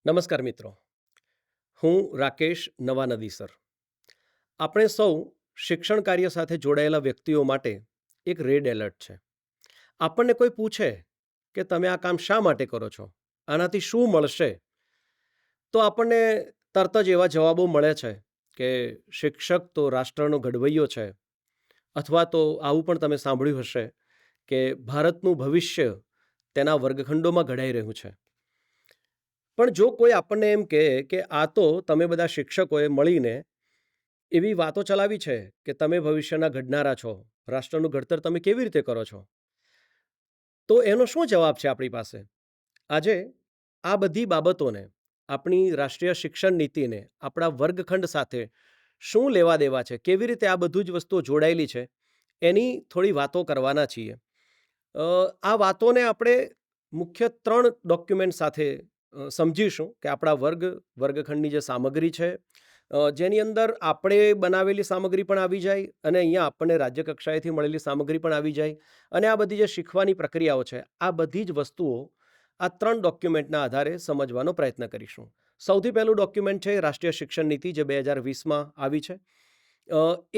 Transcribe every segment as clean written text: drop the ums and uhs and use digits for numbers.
નમસ્કાર મિત્રો, હું રાકેશ નવાનદીસર. આપણે સૌ શિક્ષણ કાર્ય સાથે જોડાયેલા વ્યક્તિઓ માટે એક રેડ એલર્ટ છે. આપણને કોઈ પૂછે કે તમે આ કામ શા માટે કરો છો, આનાથી શું મળશે, તો આપણને તરત જ એવા જવાબો મળે છે કે શિક્ષક તો રાષ્ટ્રનો ઘડવૈયો છે, અથવા તો આવું પણ તમે સાંભળ્યું હશે કે ભારતનું ભવિષ્ય તેના વર્ગખંડોમાં ઘડાઈ રહ્યું છે. પણ જો કોઈ આપણને એમ કહે કે આ તો તમે બધા શિક્ષકોએ મળીને એવી વાતો ચલાવી છે કે તમે ભવિષ્યના ઘડનારા છો, રાષ્ટ્રનું ઘડતર તમે કેવી રીતે કરો છો, તો એનો શું જવાબ છે આપણી પાસે? આજે આ બધી બાબતોને, આપણી રાષ્ટ્રીય શિક્ષણ નીતિને આપણા વર્ગખંડ સાથે શું લેવા દેવા છે, કેવી રીતે આ બધું જ વસ્તુઓ જોડાયેલી છે, એની થોડી વાતો કરવાના છીએ. આ વાતોને આપણે મુખ્ય 3 ડોક્યુમેન્ટ સાથે સમજીશું કે આપણા વર્ગખંડની જે સામગ્રી છે, જેની અંદર આપણે બનાવેલી સામગ્રી પણ આવી જાય અને અહીંયા આપણને રાજ્ય કક્ષાએથી મળેલી સામગ્રી પણ આવી જાય, અને આ બધી જે શીખવાની પ્રક્રિયાઓ છે, આ બધી જ વસ્તુઓ આ 3 ડોક્યુમેન્ટના આધારે સમજવાનો પ્રયત્ન કરીશું. સૌથી પહેલું ડોક્યુમેન્ટ છે રાષ્ટ્રીય શિક્ષણ નીતિ, જે 2020માં આવી છે.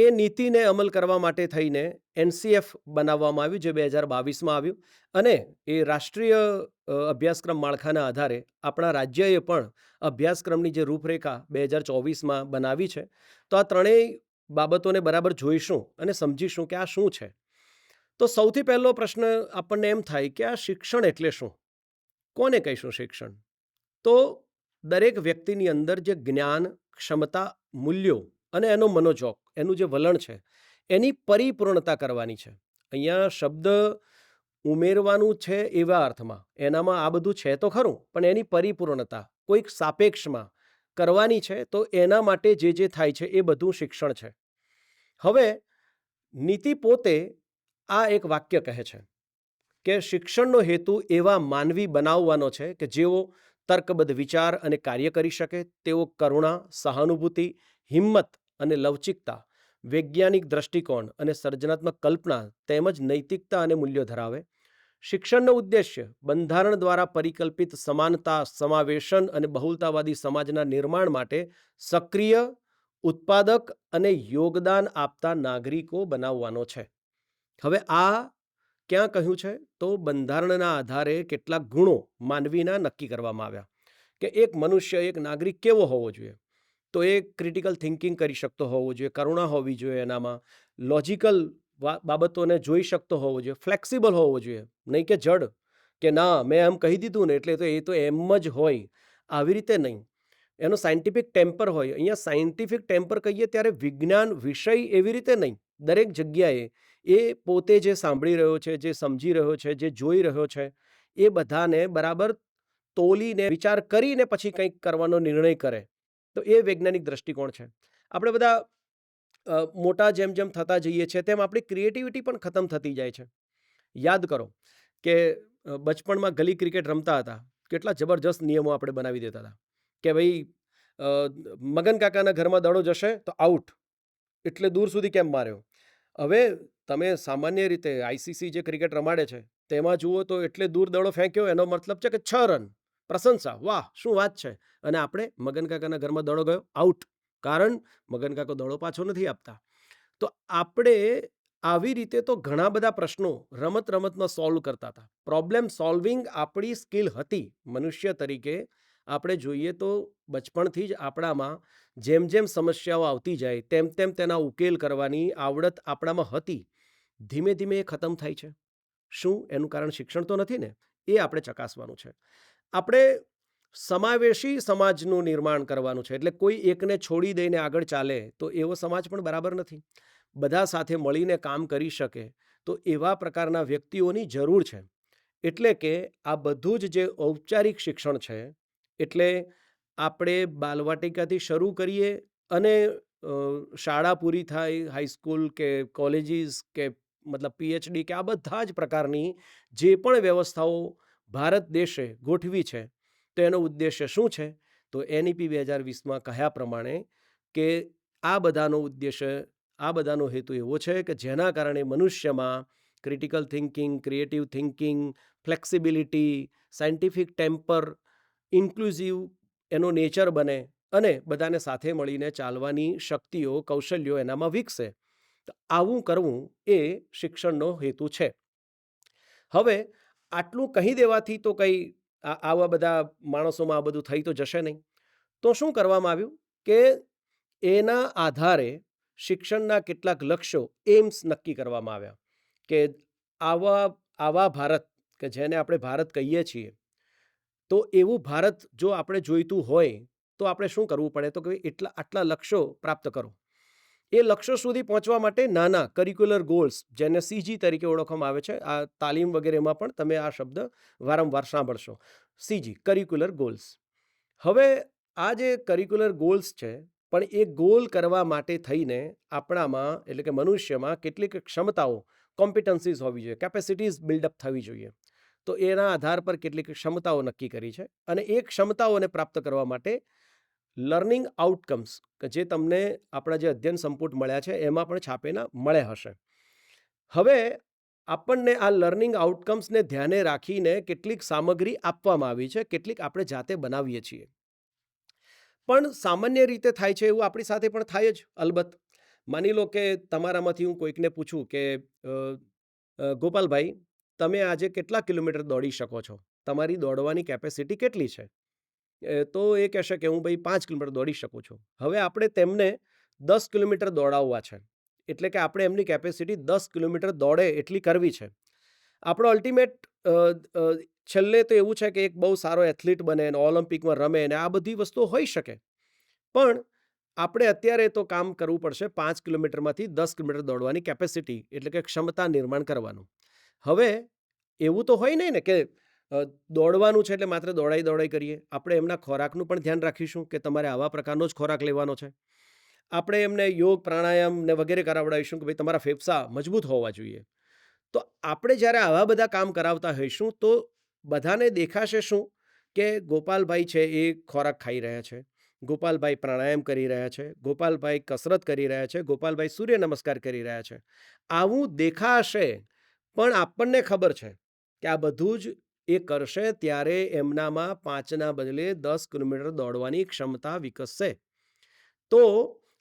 એ નીતિને અમલ કરવા માટે થઈને એનસીએફ બનાવવામાં આવ્યું, જે 2022માં આવ્યું, અને એ રાષ્ટ્રીય અભ્યાસક્રમ માળખાના આધારે આપણા રાજ્યએ પણ અભ્યાસક્રમની જે રૂપરેખા 2024માં બનાવી છે. તો આ ત્રણેય બાબતોને બરાબર જોઈશું અને સમજીશું કે આ શું છે. તો સૌથી પહેલો પ્રશ્ન આપણને એમ થાય કે આ શિક્ષણ એટલે શું? કોને કહીશું શિક્ષણ? તો દરેક વ્યક્તિની અંદર જે જ્ઞાન, ક્ષમતા, મૂલ્યો અને એનો મનોજોગ, એનું જે વલણ છે, એની પરિપૂર્ણતા કરવાની છે. અહીંયા શબ્દ ઉમેરવાનું છે એવા અર્થમાં, એનામાં આ બધું છે તો ખરું, પણ એની પરિપૂર્ણતા કોઈક સાપેક્ષમાં કરવાની છે. તો એના માટે જે જે થાય છે એ બધું શિક્ષણ છે. હવે નીતિ પોતે આ એક વાક્ય કહે છે કે શિક્ષણનો હેતુ એવા માનવી બનાવવાનો છે કે જેઓ તર્કબદ્ધ વિચાર અને કાર્ય કરી શકે, તેઓ કરુણા, સહાનુભૂતિ, હિંમત અને લવચિકતા, વૈજ્ઞાનિક દ્રષ્ટિકોણ અને સર્જનાત્મક કલ્પના તેમજ નૈતિકતા અને મૂલ્યો ધરાવે. શિક્ષણનો ઉદ્દેશ્ય બંધારણ દ્વારા પરિકલ્પિત સમાનતા, સમાવેશન અને બહુલતાવાદી સમાજના નિર્માણ માટે સક્રિય, ઉત્પાદક અને યોગદાન આપતા નાગરિકો બનાવવાનો છે. હવે આ ક્યાં કહ્યું છે? તો બંધારણના આધારે કેટલાક ગુણો માનવીના નક્કી કરવામાં આવ્યા કે એક મનુષ્ય, એક નાગરિક કેવો હોવો જોઈએ. તો એ ક્રિટિકલ થિંકિંગ કરી શકતો હોવો જોઈએ, કરુણા હોવી જોઈએ, એનામાં લોજિકલ બાબતોને જોઈ શકતો હોવો જોઈએ, ફ્લેક્સિબલ હોવો જોઈએ, નહીં કે જડ, કે ના મેં એમ કહી દીધું ને એટલે એ તો એમ જ હોય, આવી રીતે નહીં. એનો સાયન્ટિફિક ટેમ્પર હોય. અહીંયા સાયન્ટિફિક ટેમ્પર કહીએ ત્યારે વિજ્ઞાન વિષય એવી રીતે નહીં, દરેક જગ્યાએ એ પોતે જે સાંભળી રહ્યો છે, જે સમજી રહ્યો છે, જે જોઈ રહ્યો છે, એ બધાને બરાબર તોલીને વિચાર કરીને પછી કંઈક કરવાનો નિર્ણય કરે. તો એ વૈજ્ઞાનિક દ્રષ્ટિકોણ છે. આપણે બધા મોટા જેમ જેમ થતા જઈએ છીએ તેમ આપણી ક્રિએટિવિટી પણ ખતમ થતી જાય છે. યાદ કરો કે બચપણમાં ગલી ક્રિકેટ રમતા હતા, કેટલા જબરજસ્ત નિયમો આપણે બનાવી દેતા હતા કે ભાઈ મગન કાકાના ઘરમાં દડો જશે તો આઉટ, એટલે દૂર સુધી કેમ માર્યો. હવે તમે સામાન્ય રીતે આઈસીસી જે ક્રિકેટ રમાડે છે તેમાં જુઓ તો એટલે દૂર દડો ફેંક્યો એનો મતલબ છે કે 6 રન, પ્રશંસા, વાહ શું વાત છે. અને આપણે મગન કાકાના ઘરમાં દડો ગયો, આઉટ, કારણ મગન કાકો દડો પાછો નથી આપતા. તો આપણે આવી રીતે તો ઘણા બધા પ્રશ્નો રમત રમતમાં સોલ્વ કરતા હતા. પ્રોબ્લેમ સોલ્વિંગ આપણી સ્કિલ હતી. મનુષ્ય તરીકે આપણે જોઈએ તો બચપણથી જ આપણામાં જેમ જેમ સમસ્યાઓ આવતી જાય તેમ તેમ તેના ઉકેલ કરવાની આવડત આપણામાં હતી. ધીમે ધીમે એ ખતમ થાય છે. શું એનું કારણ શિક્ષણ તો નથી ને? એ આપણે ચકાસવાનું છે. આપણે સમાવેશી સમાજનું નિર્માણ કરવાનું છે. એટલે કોઈ એકને છોડી દઈને આગળ ચાલે તો એવો સમાજ પણ બરાબર નથી. બધા સાથે મળીને કામ કરી શકે તો એવા પ્રકારના વ્યક્તિઓની જરૂર છે. એટલે કે આ બધું જ જે ઔપચારિક શિક્ષણ છે, એટલે આપણે બાલવાટિકાથી શરૂ કરીએ અને શાળા પૂરી થાય, હાઈસ્કૂલ કે કોલેજીસ કે મતલબ પીએચડી કે આ બધા જ પ્રકારની જે પણ વ્યવસ્થાઓ ભારત દેશે ગોઠવી છે, તો એનો ઉદ્દેશ્ય શું છે? તો એનઈપી 2020માં કહ્યા પ્રમાણે કે આ બધાનો ઉદ્દેશ્ય, આ બધાનો હેતુ એવો છે કે જેના કારણે મનુષ્યમાં critical thinking, creative thinking, flexibility, scientific temper, inclusive એનો નેચર બને અને બધાને સાથે મળીને ચાલવાની શક્તિઓ, કૌશલ્યો એનામાં વિકસે. તો આવું કરવું એ શિક્ષણનો હેતુ છે. હવે આટલું કહી દેવાથી તો કંઈ આવા બધા માણસોમાં આ બધું થઈ તો જશે નહીં. તો શું કરવામાં આવ્યું કે એના આધારે શિક્ષણના કેટલાક લક્ષ્યો, એમ્સ નક્કી કરવામાં આવ્યા કે આવા આવા ભારત કે જેને આપણે ભારત કહીએ છીએ, તો એવું ભારત જો આપણે જોઈતું હોય તો આપણે શું કરવું પડે? તો કે આટલા લક્ષ્યો પ્રાપ્ત કરો. એ લક્ષ્યો સુધી પહોંચવા માટે નાના કરિક્યુલર ગોલ્સ, જેને CG તરીકે ઓળખવામાં આવે છે, આ તાલીમ વગેરેમાં પણ તમે આ શબ્દ વારંવાર સાંભળશો. CG, curricular goals. હવે આ જે કરિક્યુલર ગોલ્સ છે, પણ એ ગોલ કરવા માટે થઈને આપણામાં એટલે કે મનુષ્યમાં કેટલીક ક્ષમતાઓ, કોમ્પિટન્સીસ હોવી જોઈએ, કેપેસિટીઝ બિલ્ડઅપ થવી જોઈએ. તો એના આધાર પર કેટલીક ક્ષમતાઓ નક્કી કરી છે અને એ ક્ષમતાઓને પ્રાપ્ત કરવા માટે લર્નિંગ આઉટકમ્સ કે જે તમને આપણા જે અધ્યયન સંપુટ મળ્યા છે એમાં પણ છાપેલા મળે હશે. હવે આપણને આ લર્નિંગ આઉટકમ્સને ધ્યાને રાખીને કેટલીક સામગ્રી આપવામાં આવી છે, કેટલીક આપણે જાતે બનાવીએ છીએ. પણ સામાન્ય રીતે થાય છે એવું આપણી સાથે પણ થાય જ અલબત્ત. માની લો કે તમારામાંથી હું કોઈકને પૂછું કે ગોપાલભાઈ, તમે આજે કેટલા કિલોમીટર દોડી શકો છો? તમારી દોડવાની કેપેસિટી કેટલી છે? તો એ કહેશે કે હું ભાઈ 5 કિલોમીટર દોડી શકું છું. હવે આપણે તેમને 10 કિલોમીટર દોડાવવા છે, એટલે કે આપણે એમની કેપેસિટી 10 કિલોમીટર દોડે એટલી કરવી છે. આપણો અલ્ટિમેટ છેલ્લે તો એવું છે કે એક બહુ સારો એથ્લીટ બને અને ઓલિમ્પિકમાં રમે અને આ બધી વસ્તુઓ હોઈ શકે. પણ આપણે અત્યારે તો કામ કરવું પડશે 5 કિલોમીટરમાંથી 10 કિલોમીટર દોડવાની કેપેસિટી, એટલે કે ક્ષમતા નિર્માણ કરવાનું. હવે એવું તો હોય નહીં ને કે દોડવાનું છે એટલે માત્ર દોડાઈ કરીએ. આપણે એમના ખોરાકનું પણ ધ્યાન રાખીશું કે તમારે આવા પ્રકારનો જ ખોરાક લેવાનો છે. આપણે એમને યોગ, પ્રાણાયામ ને વગેરે કરાવડાવીશું કે ભાઈ તમારા ફેફસા મજબૂત હોવા જોઈએ. તો આપણે જ્યારે આવા બધા કામ કરાવતા હોઈશું તો બધાને દેખાશે શું કે ગોપાલભાઈ છે એ ખોરાક ખાઈ રહ્યા છે, ગોપાલભાઈ પ્રાણાયામ કરી રહ્યા છે, ગોપાલભાઈ કસરત કરી રહ્યા છે, ગોપાલભાઈ સૂર્ય નમસ્કાર કરી રહ્યા છે. આવું દેખાશે, પણ આપણને ખબર છે કે આ બધું જ એ કરશે ત્યારે એમનામાં 5ના બદલે 10 કિલોમીટર દોડવાની ક્ષમતા વિકસશે. તો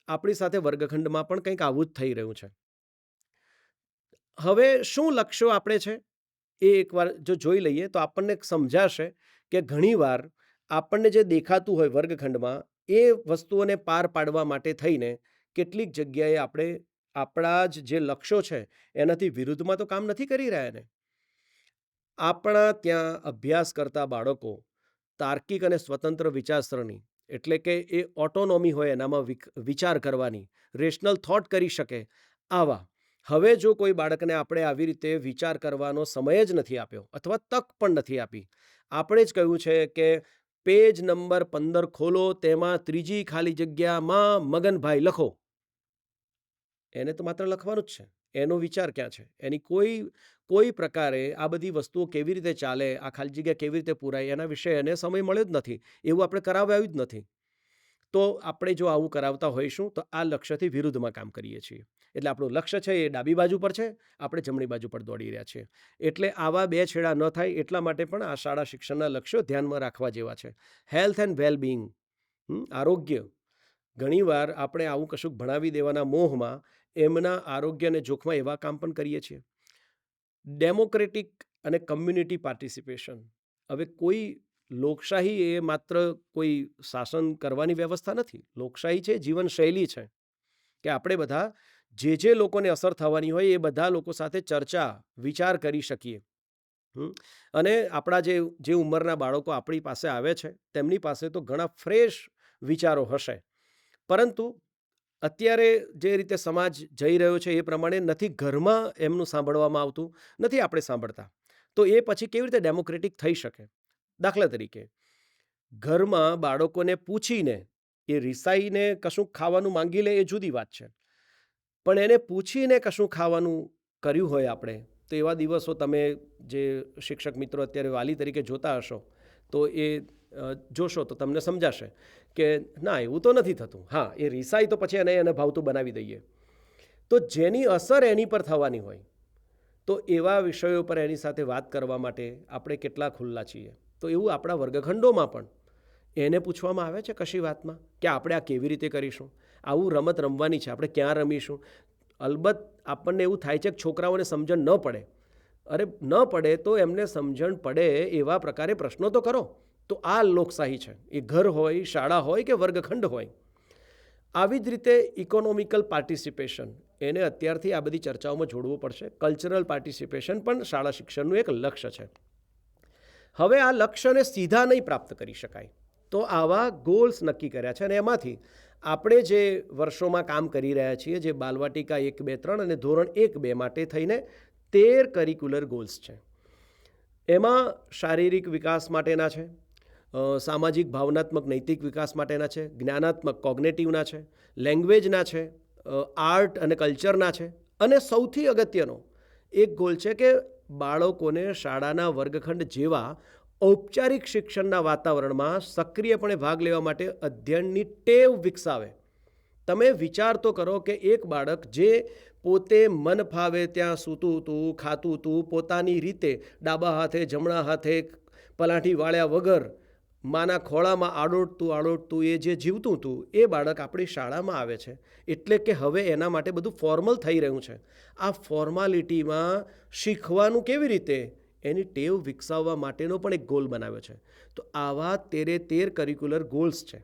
આપણી સાથે વર્ગખંડમાં પણ કંઈક આવું જ થઈ રહ્યું છે. હવે શું લક્ષ્યો આપણે છે એ એકવાર જો જોઈ લઈએ તો આપણને સમજાશે કે ઘણીવાર આપણને જે દેખાતું હોય વર્ગખંડમાં એ વસ્તુઓને પાર પાડવા માટે થઈને કેટલીક જગ્યાએ આપણે આપણા જ જે લક્ષ્યો છે એનાથી વિરુદ્ધમાં તો કામ નથી કરી રહ્યા ને. આપણા ત્યાં અભ્યાસ કરતા બાળકો તાર્કિક અને સ્વતંત્ર વિચારસરણી, એટલે કે એ ઓટોનોમી હોય એનામાં વિચાર કરવાની, રેશનલ થોટ કરી શકે, આવા. હવે જો કોઈ બાળકને આપણે આવી રીતે વિચાર કરવાનો સમય જ નથી આપ્યો અથવા તક પણ નથી આપી, આપણે જ કહ્યું છે કે પેજ નંબર 15 ખોલો, તેમાં ત્રીજી ખાલી જગ્યામાં મગનભાઈ લખો. એને તો માત્ર લખવાનું જ છે, એનો વિચાર ક્યાં છે? એની કોઈ પ્રકારે આ બધી વસ્તુઓ કેવી રીતે ચાલે, આ ખાલી જગ્યા કેવી રીતે પૂરાય, એના વિશે એને સમય મળ્યો જ નથી. એવું આપણે કરાવ્યું જ નથી. તો આપણે જો આવું કરાવતા હોઈશું તો આ લક્ષ્યથી વિરુદ્ધમાં કામ કરીએ છીએ. એટલે આપણું લક્ષ્ય છે એ ડાબી બાજુ પર છે, આપણે જમણી બાજુ પર દોડી રહ્યા છીએ. એટલે આવા બે છેડા ન થાય એટલા માટે પણ આ શાળા શિક્ષણના લક્ષ્યો ધ્યાનમાં રાખવા જેવા છે. હેલ્થ એન્ડ વેલબિંગ, આરોગ્ય. ઘણીવાર આપણે આવું કશુંક ભણાવી દેવાના મોહમાં એમના આરોગ્યને જોખમાં એવા કામ પણ કરીએ છીએ. ડેમોક્રેટિક અને કમ્યુનિટી પાર્ટિસિપેશન. હવે કોઈ લોકશાહી એ માત્ર કોઈ શાસન કરવાની વ્યવસ્થા નથી. લોકશાહી છે, જીવનશૈલી છે કે આપણે બધા જે લોકોને અસર થવાની હોય એ બધા લોકો સાથે ચર્ચા, વિચાર કરી શકીએ. અને આપણા જે ઉંમરના બાળકો આપણી પાસે આવે છે તેમની પાસે તો ઘણા ફ્રેશ વિચારો હશે, પરંતુ અત્યારે જે રીતે સમાજ જઈ રહ્યો છે એ પ્રમાણે નથી ઘરમાં એમનું સાંભળવામાં આવતું, નથી આપણે સાંભળતા. તો એ પછી કેવી રીતે ડેમોક્રેટિક થઈ શકે? દાખલા તરીકે ઘરમાં બાળકોને પૂછીને એ રિસાઈને કશું ખાવાનું માંગી લે એ જુદી વાત છે, પણ એને પૂછીને કશું ખાવાનું કર્યું હોય આપણે, તો એવા દિવસો તમે જે શિક્ષક મિત્રો અત્યારે વાલી તરીકે જોતા હશો તો એ જોશો તો તમને સમજાશે કે ના, એવું તો નથી થતું. હા, એ રિસાઈ તો પછી એને ભાવતું બનાવી દઈએ. તો જેની અસર એની પર થવાની હોય તો એવા વિષયો પર એની સાથે વાત કરવા માટે આપણે કેટલા ખુલ્લા છીએ. તો એવું આપણા વર્ગખંડોમાં પણ એને પૂછવામાં આવે છે કશી વાતમાં કે આપણે આ કેવી રીતે કરીશું, આવું રમત રમવાની છે, આપણે ક્યાં રમીશું? અલબત્ત આપણને એવું થાય છે કે છોકરાઓને સમજણ ન પડે. અરે ન પડે તો એમને સમજણ પડે એવા પ્રકારે પ્રશ્નો તો કરો. તો આ લોકશાહી છે, એ ઘર હોય, શાળા હોય કે વર્ગખંડ હોય. આવી જ રીતે ઇકોનોમિકલ પાર્ટિસિપેશન, એને અત્યારથી આ બધી ચર્ચાઓમાં જોડવું પડશે. કલ્ચરલ પાર્ટિસિપેશન પણ શાળા શિક્ષણનું એક લક્ષ્ય છે. હવે આ લક્ષ્યને સીધા નહીં પ્રાપ્ત કરી શકાય, તો આવા ગોલ્સ નક્કી કર્યા છે અને એમાંથી આપણે જે વર્ષોમાં કામ કરી રહ્યા છીએ, જે બાલવાટિકા 1, 2, 3 અને ધોરણ 1, 2 માટે થઈને 13 કરિક્યુલર ગોલ્સ છે. એમાં શારીરિક વિકાસ માટેના છે, સામાજિક ભાવનાત્મક નૈતિક વિકાસ માટેના છે, જ્ઞાનાત્મક કોગ્નેટિવના છે, લેંગ્વેજના છે, આર્ટ અને કલ્ચરના છે, અને સૌથી અગત્યનો એક ગોલ છે કે બાળકોને શાળાના વર્ગખંડ જેવા ઔપચારિક શિક્ષણના વાતાવરણમાં સક્રિયપણે ભાગ લેવા માટે અધ્યયનની ટેવ વિકસાવે. તમે વિચાર તો કરો કે એક બાળક જે પોતે મન ફાવે ત્યાં સૂતું હતું, ખાતું હતું, પોતાની રીતે ડાબા હાથે જમણા હાથે પલાઠી વાળ્યા વગર માના ખોળામાં આડોટતું એ જે જીવતું હતું, એ બાળક આપણી શાળામાં આવે છે. એટલે કે હવે એના માટે બધું ફોર્મલ થઈ રહ્યું છે. આ ફોર્માલિટીમાં શીખવાનું કેવી રીતે, એની ટેવ વિકસાવવા માટેનો પણ એક ગોલ બનાવ્યો છે. તો આવા 13 કરિક્યુલર ગોલ્સ છે.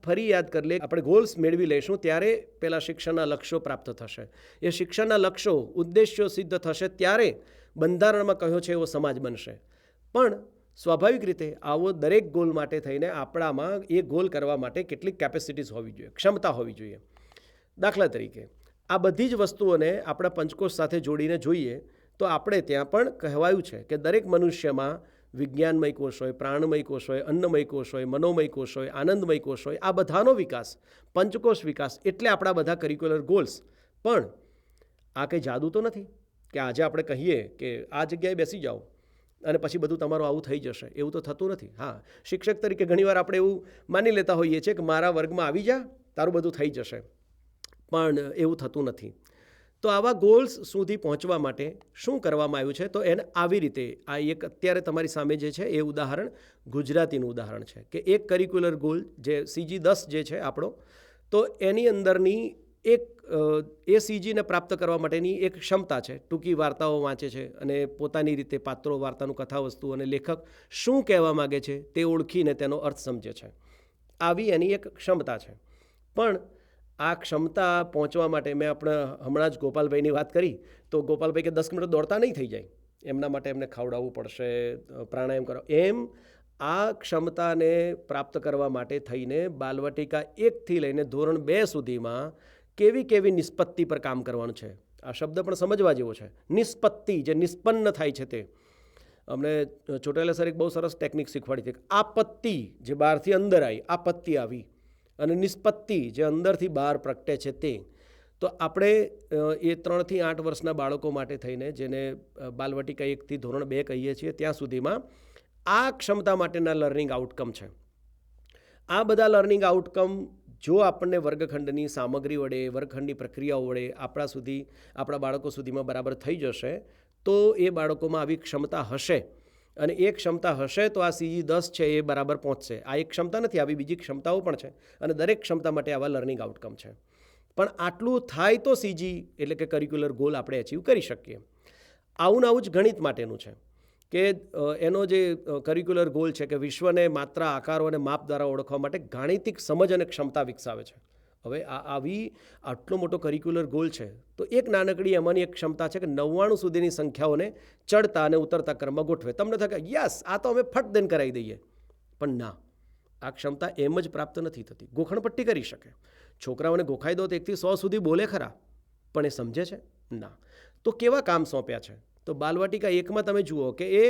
ફરી યાદ કરી લે, આપણે ગોલ્સ મેળવી લઈશું ત્યારે પહેલાં શિક્ષણના લક્ષ્યો પ્રાપ્ત થશે. એ શિક્ષણના લક્ષ્યો, ઉદ્દેશ્યો સિદ્ધ થશે ત્યારે બંધારણમાં કહ્યો છે એવો સમાજ બનશે. પણ સ્વાભાવિક રીતે આવો દરેક ગોલ માટે થઈને આપણામાં એ ગોલ કરવા માટે કેટલીક કેપેસિટીઝ હોવી જોઈએ, ક્ષમતા હોવી જોઈએ. દાખલા તરીકે આ બધી જ વસ્તુઓને આપણા પંચકોશ સાથે જોડીને જોઈએ તો આપણે ત્યાં પણ કહેવાયું છે કે દરેક મનુષ્યમાં વિજ્ઞાનમય કોષ હોય, પ્રાણમય કોષ હોય, અન્નમય કોષ હોય, મનોમય કોષ હોય, આનંદમય કોષ હોય. આ બધાનો વિકાસ, પંચકોશ વિકાસ, એટલે આપણા બધા કરિક્યુલર ગોલ્સ. પણ આ કંઈ જાદુ તો નથી કે આજે આપણે કહીએ કે આ જગ્યાએ બેસી જાઓ અને પછી બધું તમારું આવું થઈ જશે. એવું તો થતું નથી. હા, શિક્ષક તરીકે ઘણીવાર આપણે એવું માની લેતા હોઈએ છીએ કે મારા વર્ગમાં આવી જા, તારું બધું થઈ જશે. પણ એવું થતું નથી. તો આવા ગોલ્સ સુધી પહોંચવા માટે શું કરવામાં આવ્યું છે? તો એને આવી રીતે, આ એક અત્યારે તમારી સામે જે છે એ ઉદાહરણ ગુજરાતીનું ઉદાહરણ છે કે એક કરિક્યુલર ગોલ જે CG10 જે છે આપણો, તો એની અંદરની એક એ CGને પ્રાપ્ત કરવા માટેની એક ક્ષમતા છે. ટૂંકી વાર્તાઓ વાંચે છે અને પોતાની રીતે પાત્રો, વાર્તાનું કથાવસ્તુ અને લેખક શું કહેવા માગે છે તે ઓળખીને તેનો અર્થ સમજે છે. આવી એની એક ક્ષમતા છે. પણ આ ક્ષમતા પહોંચવા માટે મેં હમણાં જ ગોપાલભાઈની વાત કરી, તો ગોપાલભાઈ કે 10 મિનિટ દોડતા નહીં થઈ જાય, એમના માટે એમને ખવડાવવું પડશે, પ્રાણાયામ કરો. એમ આ ક્ષમતાને પ્રાપ્ત કરવા માટે થઈને બાલવાટિકા 1થી લઈને ધોરણ 2 સુધીમાં કેવી નિષ્પત્તિ પર કામ કરવાનું છે. આ શબ્દ પણ સમજવા જેવો છે. નિષ્પત્તિ, જે નિષ્પન્ન થાય છે તે. અમને ચોટેલા સર એક બહુ સરસ ટેકનિક શીખવાડી હતી. આપત્તિ જે બહારથી અંદર આવી, આપત્તિ આવી, અને નિષ્પત્તિ જે અંદરથી બહાર પ્રગટે છે તે. તો આપણે એ 3 થી 8 વર્ષના બાળકો માટે થઈને, જેને બાલવાટિકા 1થી ધોરણ 2 કહીએ છીએ, ત્યાં સુધીમાં આ ક્ષમતા માટેના લર્નિંગ આઉટકમ છે. આ બધા લર્નિંગ આઉટકમ જો આપણને વર્ગખંડની સામગ્રી વડે, વર્ગખંડની પ્રક્રિયાઓ વડે આપણા બાળકો સુધીમાં બરાબર થઈ જશે, તો એ બાળકોમાં આવી ક્ષમતા હશે. અને એ ક્ષમતા હશે તો આ CG10 છે એ બરાબર પહોંચશે. આ એક ક્ષમતા નથી, આવી બીજી ક્ષમતાઓ પણ છે અને દરેક ક્ષમતા માટે આવા લર્નિંગ આઉટકમ છે. પણ આટલું થાય તો CG એટલે કે કરિક્યુલર ગોલ આપણે અચીવ કરી શકીએ. આવું જ ગણિત માટેનું છે કે એનો જે કરિક્યુલર ગોલ છે કે વિશ્વને માત્ર આકારો અને માપ દ્વારા ઓળખવા માટે ગાણિતિક સમજ અને ક્ષમતા વિકસાવે છે. હવે આટલો મોટો કરિક્યુલર ગોલ છે, તો એક નાનકડી એમાંની એક ક્ષમતા છે કે 99 સુધીની સંખ્યાઓને ચડતા અને ઉતરતા ક્રમમાં ગોઠવે. તમને થાય કે યસ, આ તો અમે ફટ દઈને કરાવી દઈએ. પણ ના, આ ક્ષમતા એમ જ પ્રાપ્ત નથી થતી. ગોખણપટ્ટી કરી શકે, છોકરાઓને ગોખાઈ દો તો 1 થી 100 સુધી બોલે ખરા, પણ એ સમજે છે ના. તો કેવા કામ સોંપ્યા છે? તો બાલવાટિકા 1માં તમે જુઓ કે એ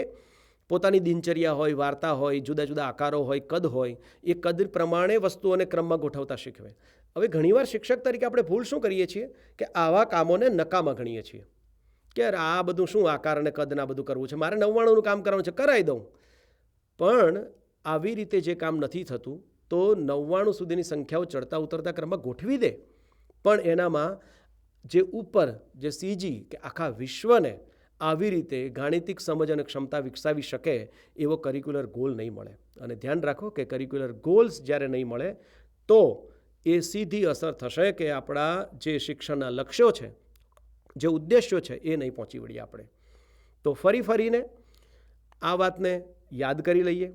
પોતાની દિનચર્યા હોય, વાર્તા હોય, જુદા જુદા આકારો હોય, કદ હોય, એ કદ પ્રમાણે વસ્તુઓને ક્રમમાં ગોઠવતા શીખવે. હવે ઘણીવાર શિક્ષક તરીકે આપણે ભૂલ શું કરીએ છીએ કે આવા કામોને નકામા ગણીએ છીએ કે આ બધું શું આકાર અને કદના બધું કરવું છે, મારે 99નું કામ કરવાનું છે, કરાવી દઉં. પણ આવી રીતે જે કામ નથી થતું, તો 99 સુધીની સંખ્યાઓ ચડતા ઉતરતા ક્રમમાં ગોઠવી દે, પણ એનામાં જે ઉપર જે CG કે આખા વિશ્વને આવી રીતે ગાણિતિક સમજ અને ક્ષમતા વિકસાવી શકે એવો કરિક્યુલર ગોલ નહીં મળે. અને ધ્યાન રાખો કે કરિક્યુલર ગોલ્સ જ્યારે નહીં મળે તો એ સીધી અસર થશે કે આપણા જે શિક્ષણના લક્ષ્યો છે, જે ઉદ્દેશ્યો છે, એ નહીં પહોંચી વળીએ આપણે. તો ફરીને આ વાતને યાદ કરી લઈએ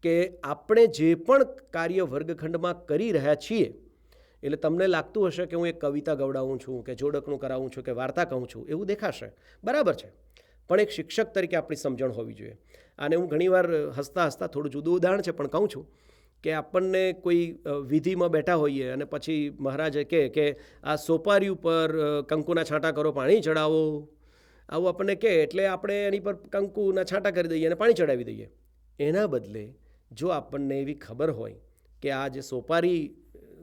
કે આપણે જે પણ કાર્ય વર્ગખંડમાં કરી રહ્યા છીએ, એટલે તમને લાગતું હશે કે હું એક કવિતા ગવડાવું છું કે જોડકણું કરાવું છું કે વાર્તા કહું છું, એવું દેખાશે, બરાબર છે. પણ એક શિક્ષક તરીકે આપણી સમજણ હોવી જોઈએ. આને હું ઘણીવાર હસતા થોડું જુદું ઉદાહરણ છે પણ કહું છું કે આપણને કોઈ વિધિમાં બેઠા હોઈએ અને પછી મહારાજે કહે કે આ સોપારી ઉપર કંકુના છાંટા કરો, પાણી ચડાવો, આવું આપણને કહે એટલે આપણે એની પર કંકુના છાંટા કરી દઈએ અને પાણી ચડાવી દઈએ. એના બદલે જો આપણને એવી ખબર હોય કે આ જે સોપારી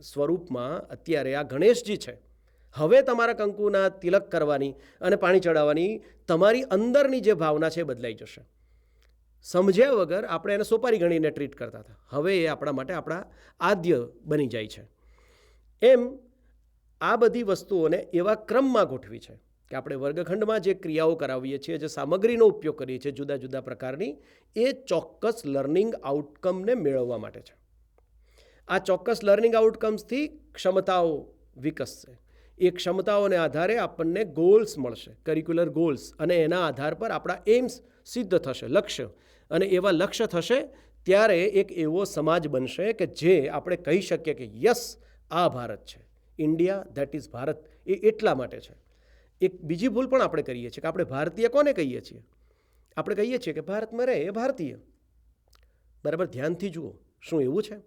સ્વરૂપમાં અત્યારે આ ગણેશજી છે, હવે તમારા કંકુના તિલક કરવાની અને પાણી ચડાવવાની તમારી અંદરની જે ભાવના છે એ બદલાઈ જશે. સમજ્યા વગર આપણે એને સોપારી ગણીને ટ્રીટ કરતા હતા, હવે એ આપણા માટે આપણા આદ્ય બની જાય છે. એમ આ બધી વસ્તુઓને એવા ક્રમમાં ગોઠવી છે કે આપણે વર્ગખંડમાં જે ક્રિયાઓ કરાવીએ છીએ, જે સામગ્રીનો ઉપયોગ કરીએ છીએ જુદા જુદા પ્રકારની, એ ચોક્કસ લર્નિંગ આઉટકમને મેળવવા માટે છે. આ ચોક્કસ લર્નિંગ આઉટકમ્સથી ક્ષમતાઓ વિકસશે. એ ક્ષમતાઓને આધારે આપણને ગોલ્સ મળશે, કરિક્યુલર ગોલ્સ, અને એના આધાર પર આપણા એમ્સ સિદ્ધ થશે, લક્ષ્ય. અને એવા લક્ષ્ય થશે ત્યારે એક એવો સમાજ બનશે કે જે આપણે કહી શકીએ કે યસ, આ ભારત છે, ઇન્ડિયા ધેટ ઇઝ ભારત. એ એટલા માટે છે. એક બીજી ભૂલ પણ આપણે કરીએ છીએ કે આપણે ભારતીય કોને કહીએ છીએ? આપણે કહીએ છીએ કે ભારતમાં રહે એ ભારતીય. બરાબર, ધ્યાનથી જુઓ, શું એવું છે?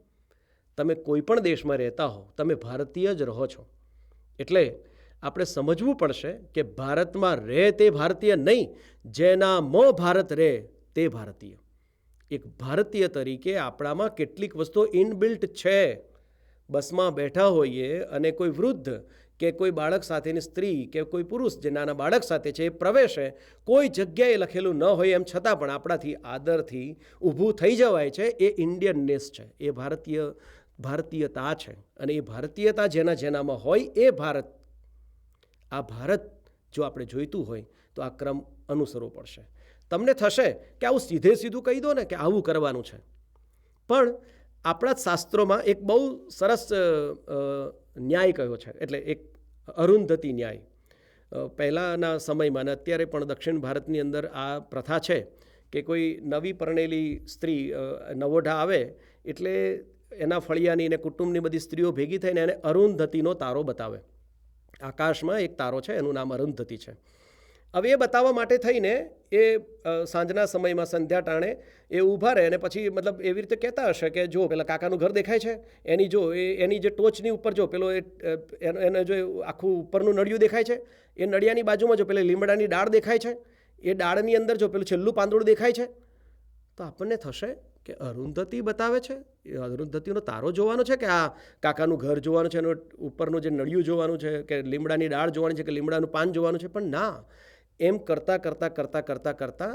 તમે કોઈ પણ દેશમાં રહેતા હો, તમે ભારતીય જ રહો છો. એટલે આપણે સમજવું પડશે કે ભારતમાં રહે તે ભારતીય નહીં, જેનામાં ભારત રહે તે ભારતીય. એક ભારતીય તરીકે આપણામાં કેટલીક વસ્તુઓ ઇનબિલ્ટ છે. બસમાં બેઠા હોઈએ અને કોઈ વૃદ્ધ કે કોઈ બાળક સાથેની સ્ત્રી કે કોઈ પુરુષ જે નાના બાળક સાથે છે એ પ્રવેશે, કોઈ જગ્યાએ લખેલું ન હોય એમ છતાં પણ આપણાથી આદરથી ઊભું થઈ જવાય છે. એ ઇન્ડિયનનેસ છે, એ ભારતીયતા છે. અને એ ભારતીયતા જેનામાં હોય એ ભારત. આ ભારત જો આપણે જોઈતું હોય તો આ ક્રમ અનુસરવો પડશે. તમને થશે કે આવું સીધું કહી દો ને કે આવું કરવાનું છે, પણ આપણા જ શાસ્ત્રોમાં એક બહુ સરસ ન્યાય કયો છે, એટલે એક અરુંધતી ન્યાય. પહેલાંના સમયમાં અને અત્યારે પણ દક્ષિણ ભારતની અંદર આ પ્રથા છે કે કોઈ નવી પરણેલી સ્ત્રી નવોઢા આવે એટલે એના ફળિયાની ને કુટુંબની બધી સ્ત્રીઓ ભેગી થઈને એને અરુંધતીનો તારો બતાવે. આકાશમાં એક તારો છે, એનું નામ અરુંધતી છે. હવે એ બતાવવા માટે થઈને એ સાંજના સમયમાં સંધ્યા ટાણે એ ઊભા રહે અને પછી મતલબ એવી રીતે કહેતા હશે કે જો પેલા કાકાનું ઘર દેખાય છે, એની જે ટોચની ઉપર જો પેલો એને જો આખું ઉપરનું નળિયું દેખાય છે, એ નળિયાની બાજુમાં જો પેલી લીમડાની ડાળ દેખાય છે, એ ડાળની અંદર જો પેલું છેલ્લું પાંદડું દેખાય છે, તો આપણને થશે કે અરુંધતી બતાવે છે, એ અરુંધતીનો તારો જોવાનો છે કે આ કાકાનું ઘર જોવાનું છે, એનું ઉપરનું જે નળિયું જોવાનું છે કે લીમડાની ડાળ જોવાની છે કે લીમડાનું પાન જોવાનું છે. પણ ના, એમ કરતાં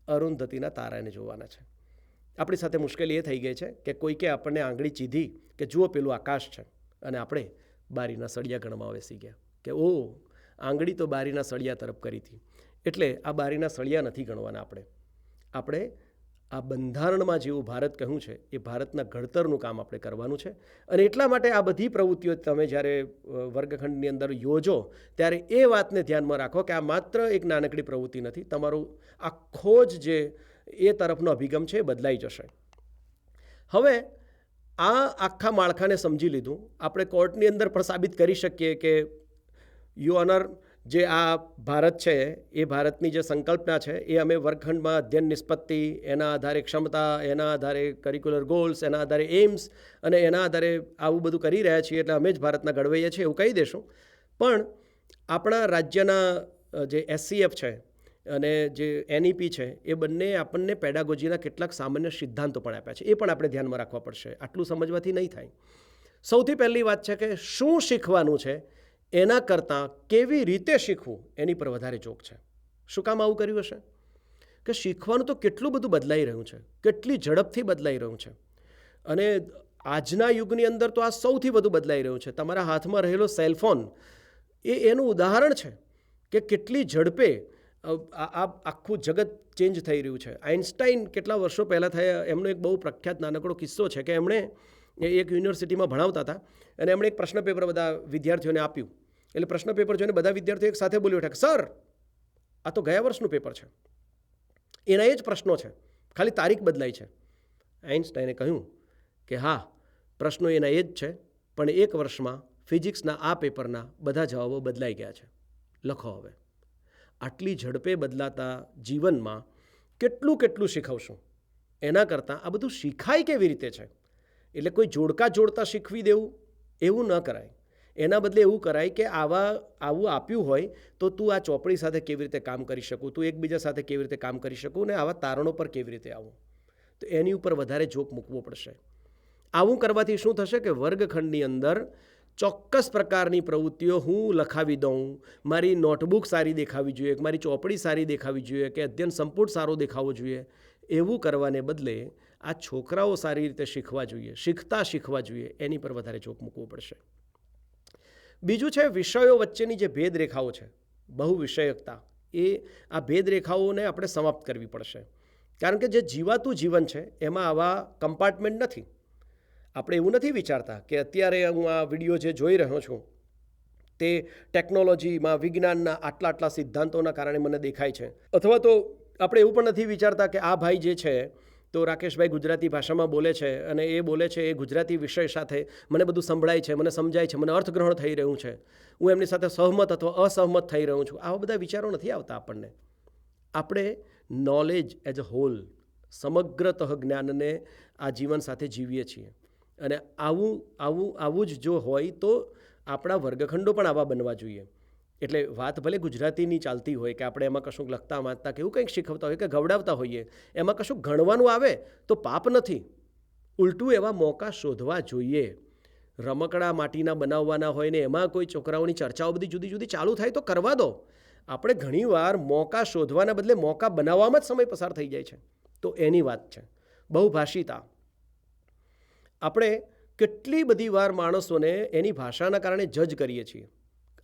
અરુંધતીના તારાને જોવાના છે. આપણી સાથે મુશ્કેલી એ થઈ ગઈ છે કે કોઈકે આપણને આંગળી ચીધી કે જુઓ પેલું આકાશ છે, અને આપણે બારીના સળિયા ગણવા બેસી ગયા કે ઓ, આંગળી તો બારીના સળિયા તરફ કરી હતી. એટલે આ બારીના સળિયા નથી ગણવાના. આપણે આ બંધારણમાં જેવું ભારત કહ્યું છે એ ભારતના ઘડતરનું કામ આપણે કરવાનું છે. અને એટલા માટે આ બધી પ્રવૃત્તિઓ તમે જ્યારે વર્ગખંડની અંદર યોજો ત્યારે એ વાતને ધ્યાનમાં રાખો કે આ માત્ર એક નાનકડી પ્રવૃત્તિ નથી. તમારું આખો જ જે એ તરફનો અભિગમ છે એ બદલાઈ જશે. હવે આ આખા માળખાને સમજી લીધું. આપણે કોર્ટની અંદર પણ સાબિત કરી શકીએ કે યુ ઓનર, જે આ ભારત છે એ ભારતની જે સંકલ્પના છે એ અમે વર્ગખંડમાં અધ્યયન નિષ્પત્તિ, એના આધારે ક્ષમતા, એના આધારે કરિક્યુલર ગોલ્સ, એના આધારે એમ્સ અને એના આધારે આવું બધું કરી રહ્યા છીએ, એટલે અમે જ ભારતના ઘડવૈયા છીએ એવું કહી દેશું. પણ આપણા રાજ્યના જે SCF છે અને જે NEP છે એ બંને આપણને પેડાગોજીના કેટલાક સામાન્ય સિદ્ધાંતો પણ આપ્યા છે. એ પણ આપણે ધ્યાનમાં રાખવા પડશે. આટલું સમજવાથી નહીં થાય. સૌથી પહેલી વાત છે કે શું શીખવાનું છે એના કરતાં કેવી રીતે શીખવું એની પર વધારે જોક છે. શું કામ આવું કર્યું હશે? કે શીખવાનું તો કેટલું બધું બદલાઈ રહ્યું છે, કેટલી ઝડપથી બદલાઈ રહ્યું છે. અને આજના યુગની અંદર તો આ સૌથી વધુ બદલાઈ રહ્યું છે. તમારા હાથમાં રહેલો સેલફોન એ એનું ઉદાહરણ છે કે કેટલી ઝડપે આ આખું જગત ચેન્જ થઈ રહ્યું છે. આઇન્સ્ટાઈન કેટલા વર્ષો પહેલાં થયા, એમનો એક બહુ પ્રખ્યાત નાનકડો કિસ્સો છે કે એમણે એક યુનિવર્સિટીમાં ભણાવતા હતા અને એમણે એક પ્રશ્ન પેપર બધા વિદ્યાર્થીઓને આપ્યું. એટલે પ્રશ્ન પેપર જોઈને બધા વિદ્યાર્થીઓ એક સાથે બોલી ઉઠ્યા કે સર, આ તો ગયા વર્ષનું પેપર છે, એના એ જ પ્રશ્નો છે, ખાલી તારીખ બદલાઈ છે. આઇન્સ્ટાઈને કહ્યું કે હા, પ્રશ્નો એના એ જ છે, પણ એક વર્ષમાં ફિઝિક્સના આ પેપરના બધા જવાબો બદલાઈ ગયા છે, લખો હવે. આટલી ઝડપે બદલાતા જીવનમાં કેટલું કેટલું શીખવશું, એના કરતાં આ બધું શીખાય કેવી રીતે છે, એટલે કોઈ જોડકા જોડતા શીખવી દેવું એવું ન કરાય. એના બદલે એવું કરાય કે આવું આપ્યું હોય તો તું આ ચોપડી સાથે કેવી રીતે કામ કરી શકું, તું એકબીજા સાથે કેવી રીતે કામ કરી શકું ને આવા તારણો પર કેવી રીતે આવું, તો એની ઉપર વધારે જોક મૂકવો પડશે. આવું કરવાથી શું થશે કે વર્ગખંડની અંદર ચોક્કસ પ્રકારની પ્રવૃત્તિઓ હું લખાવી દઉં, મારી નોટબુક સારી દેખાવી જોઈએ, મારી ચોપડી સારી દેખાવી જોઈએ, કે અધ્યયન સંપુટ સારો દેખાવો જોઈએ, એવું કરવાને બદલે આ છોકરાઓ સારી રીતે શીખવા જોઈએ, શીખવા જોઈએ, એની પર વધારે જોક મૂકવો પડશે. બીજું છે વિષયો વચ્ચેની જે ભેદરેખાઓ છે, બહુ વિષયકતા, આ ભેદરેખાઓને આપણે સમાપ્ત કરવી પડશે. કારણ કે જે જીવાતું જીવન છે એમાં આવા કમ્પાર્ટમેન્ટ નથી. આપણે એવું નથી વિચારતા કે અત્યારે હું આ વિડીયો જે જોઈ રહ્યો છું તે ટેકનોલોજીમાં વિજ્ઞાનના આટલા સિદ્ધાંતોના કારણે મને દેખાય છે, અથવા તો આપણે એવું પણ નથી વિચારતા કે આ ભાઈ જે છે તો રાકેશભાઈ ગુજરાતી ભાષામાં બોલે છે અને એ બોલે છે એ ગુજરાતી વિષય સાથે મને બધું સંભળાય છે, મને સમજાય છે, મને અર્થગ્રહણ થઈ રહ્યું છે, હું એમની સાથે સહમત અથવા અસહમત થઈ રહ્યો છું. આવા બધા વિચારો નથી આવતા આપણને. આપણે નોલેજ એઝ અ હોલ, સમગ્રતઃ જ્ઞાનને આ જીવન સાથે જીવીએ છીએ. અને આવું જ જો હોય તો આપણા વર્ગખંડો પણ આવા બનવા જોઈએ. એટલે વાત ભલે ગુજરાતીની ચાલતી હોય કે આપણે એમાં કશું લખતા વાંચતા કે એવું કંઈક શીખવતા હોય કે ગવડાવતા હોઈએ, એમાં કશું ગણવાનું આવે તો પાપ નથી. ઉલટું એવા મોકા શોધવા જોઈએ. રમકડા માટીના બનાવવાના હોય ને એમાં કોઈ છોકરાઓની ચર્ચાઓ બધી જુદી જુદી ચાલુ થાય તો કરવા દો. આપણે ઘણીવાર મોકા શોધવાના બદલે મોકા બનાવવામાં જ સમય પસાર થઈ જાય છે. તો એની વાત છે બહુભાષિતા. આપણે કેટલી બધી વાર માણસોને એની ભાષાના કારણે જજ કરીએ છીએ.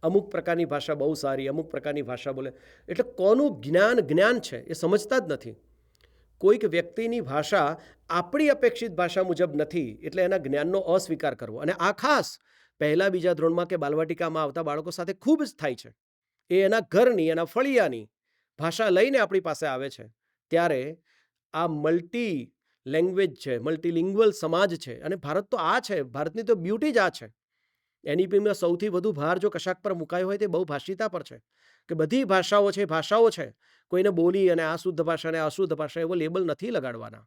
અમુક પ્રકારની ભાષા બહુ સારી, અમુક પ્રકારની ભાષા બોલે, એટલે કોનું જ્ઞાન છે એ સમજતા જ નથી. કોઈક વ્યક્તિની ભાષા આપણી અપેક્ષિત ભાષા મુજબ નથી એટલે એના જ્ઞાનનો અસ્વીકાર કરવો. અને આ ખાસ પહેલા બીજા ધોરણમાં કે બાલવાટિકામાં આવતા બાળકો સાથે ખૂબ જ થાય છે. એ એના ઘરની, એના ફળિયાની ભાષા લઈને આપણી પાસે આવે છે. ત્યારે આ મલ્ટી લેંગ્વેજ છે, મલ્ટીલિંગ્વલ સમાજ છે, અને ભારત તો આ છે, ભારતની તો બ્યુટી જ આ છે. એની પીમાં સૌથી વધુ ભાર જો કશાક પર મુકાયો હોય તે બહુભાષિતા પર છે, કે બધી ભાષાઓ છે. કોઈને બોલી અને આ શુદ્ધ ભાષા અને અશુદ્ધ ભાષા એવો લેબલ નથી લગાડવાના.